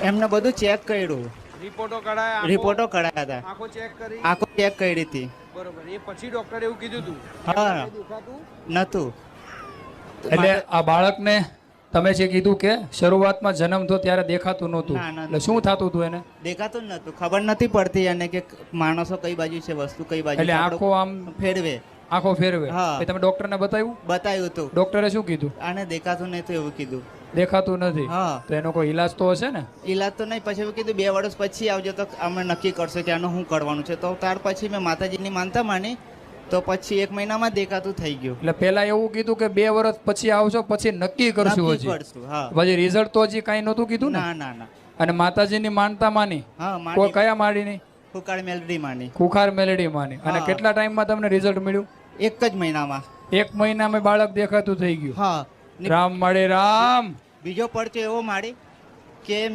એમને બધું ચેક કર્યું, રિપોર્ટો કઢાયા, રિપોર્ટો કઢાયા હતા, આંખો ચેક કરી, આંખો ચેક કરી હતી. બરોબર. એ પછી ડોક્ટરે એવું કીધું હતું હા. એમને કંઈ દેખાતું નતું. એટલે આ બાળકને તમે જે કીધું કે શરૂઆતમાં જન્મ થયો ત્યારે દેખાતું નહોતું, ના, ના, એટલે શું થતું હતું એને? દેખાતું જ નતું, ખબર નથી પડતી એને કે માણસો કઈ બાજુ છે, વસ્તુ કઈ બાજુ એટલે છે. આંખો આમ ફેરવે. આંખો ફેરવે. હા. પછી તમે ડોક્ટરને બતાવ્યું? બતાવ્યું હતું. ડોક્ટરે શું કીધું? આને દેખાતું નહીં તો એવું કીધું. દેખાતું નથી. હા. તો એનો કોઈ ઈલાજ તો હશે ને? ઈલાજ તો નહીં, પછી એવું કીધું 2 વર્ષ પછી આવજો તો અમે નક્કી કરશો કે આનું શું કરવાનું છે. તો ત્યાર પછી મેં માતાજીની માનતા માની, તો પછી 1 મહિનામાં દેખાતું થઈ ગયું. એટલે પેલા એવું કીધું કે 2 વર્ષ પછી આવશો પછી નક્કી કરશું. નક્કી હજી કરશું. હા. પછી રિઝલ્ટ તો હજી કાંઈ નહોતું કીધું ને? ના ના ના. અને માતાજીની માનતા માની? હા, કોઈ માની. કયા માડીની? ફુકાળ મેલડી માની. ખુખાર મેલેડી માની. અને હા. કેટલા ટાઈમમાં તમને રિઝલ્ટ મળ્યું? 1 જ મહિનામાં. 1 મહિનામાં બાળક દેખાતું થઈ ગયું. હા. રામ મળે રામ. બીજો પડતો એવો માડી કે મેં